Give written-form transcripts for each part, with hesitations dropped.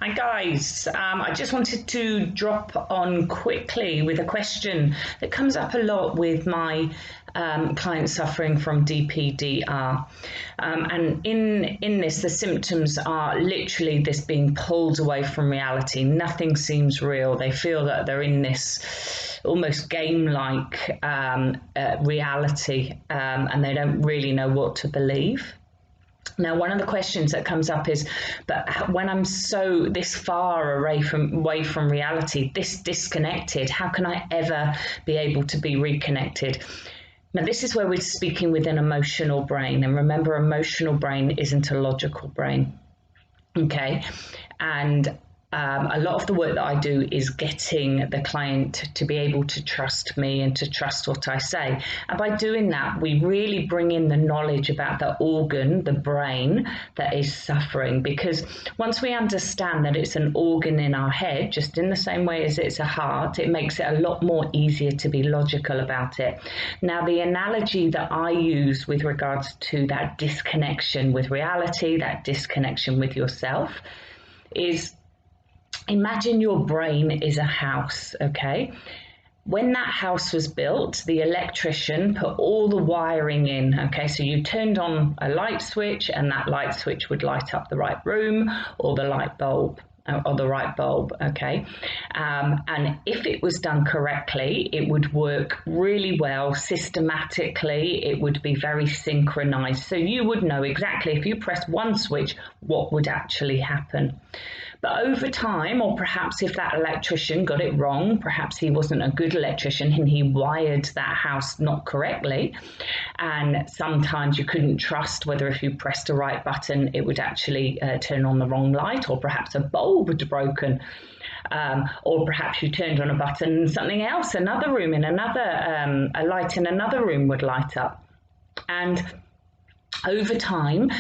Hi guys, I just wanted to drop on quickly with a question that comes up a lot with my clients suffering from dpdr. And in this, the symptoms are literally this being pulled away from reality. Nothing seems real. They feel that they're in this almost game-like reality, and they don't really know what to believe. Now, one of the questions that comes up is, but when I'm so this far away from reality, this disconnected, how can I ever be able to be reconnected? Now, this is where we're speaking with an emotional brain. And remember, emotional brain isn't a logical brain. Okay. And a lot of the work that I do is getting the client to be able to trust me and to trust what I say. And by doing that, we really bring in the knowledge about the organ, the brain, that is suffering. Because once we understand that it's an organ in our head, just in the same way as it's a heart, it makes it a lot more easier to be logical about it. Now, the analogy that I use with regards to that disconnection with reality, that disconnection with yourself, is imagine your brain is a house, okay? When that house was built, the electrician put all the wiring in, okay? So you turned on a light switch and that light switch would light up the right room or the light bulb. Or the right bulb, okay? And if it was done correctly, it would work really well, systematically, it would be very synchronized. So you would know exactly if you pressed one switch, what would actually happen. But over time, or perhaps if that electrician got it wrong, perhaps he wasn't a good electrician and he wired that house not correctly, and sometimes you couldn't trust whether if you pressed the right button, it would actually turn on the wrong light, or perhaps a bulb had broken. Or perhaps you turned on a button and something else, another room in another, a light in another room would light up. And over time,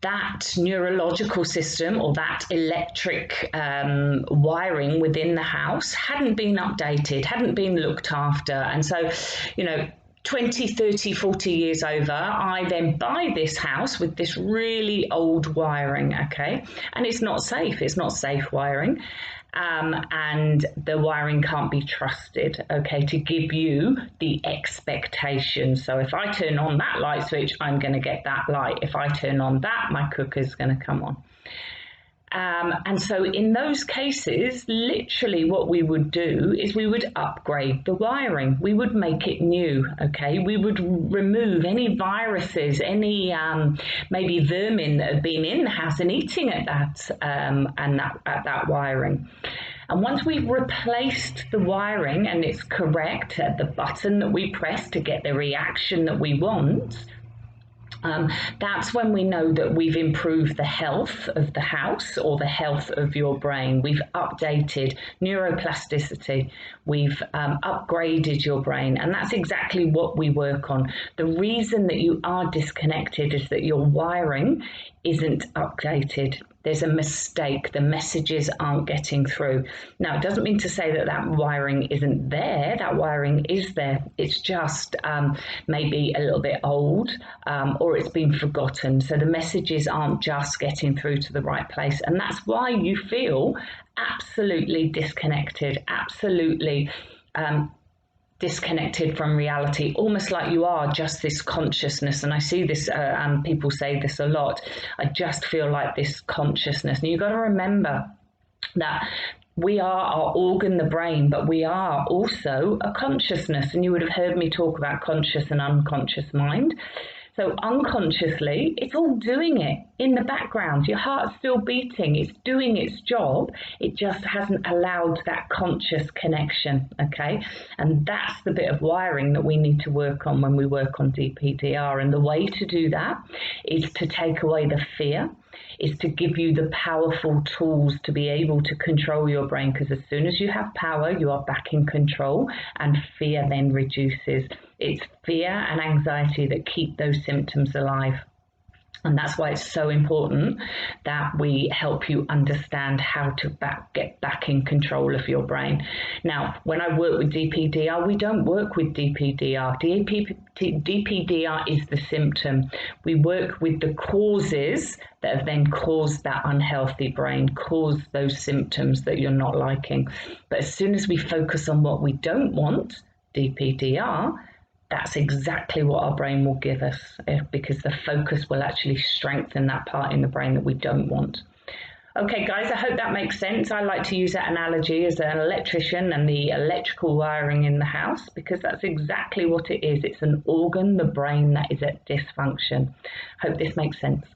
that neurological system or that electric wiring within the house hadn't been updated, hadn't been looked after. And so, 20, 30, 40 years over, I then buy this house with this really old wiring, okay? And it's not safe wiring. And the wiring can't be trusted, okay, to give you the expectation. So if I turn on that light switch, I'm going to get that light. If I turn on that, my cooker's going to come on. And so in those cases, literally what we would do is we would upgrade the wiring. We would make it new, okay? We would remove any viruses, any maybe vermin that have been in the house and eating at that wiring. And once we've replaced the wiring and it's correct at the button that we press to get the reaction that we want, that's when we know that we've improved the health of the house or the health of your brain. We've updated neuroplasticity. We've upgraded your brain. And that's exactly what we work on. The reason that you are disconnected is that your wiring isn't updated. There's a mistake. The messages aren't getting through. Now, it doesn't mean to say that that wiring isn't there. That wiring is there. It's just maybe a little bit old or it's been forgotten. So the messages aren't just getting through to the right place. And that's why you feel absolutely disconnected, absolutely disconnected from reality, almost like you are just this consciousness. And I see this, people say this a lot, I just feel like this consciousness. And you've got to remember that we are our organ, the brain, but we are also a consciousness. And you would have heard me talk about conscious and unconscious mind. So unconsciously, it's all doing it in the background. Your heart's still beating. It's doing its job. It just hasn't allowed that conscious connection, okay? And that's the bit of wiring that we need to work on when we work on dpdr. And the way to do that is to take away the fear, is to give you the powerful tools to be able to control your brain, because as soon as you have power, you are back in control, and fear then reduces. It's fear and anxiety that keep those symptoms alive. And that's why it's so important that we help you understand how to get back in control of your brain. Now, when I work with DPDR, we don't work with DPDR. DPDR is the symptom. We work with the causes that have then caused that unhealthy brain, caused those symptoms that you're not liking. But as soon as we focus on what we don't want, DPDR, that's exactly what our brain will give us, because the focus will actually strengthen that part in the brain that we don't want. Okay, guys, I hope that makes sense. I like to use that analogy as an electrician and the electrical wiring in the house, because that's exactly what it is. It's an organ, the brain, that is at dysfunction. Hope this makes sense.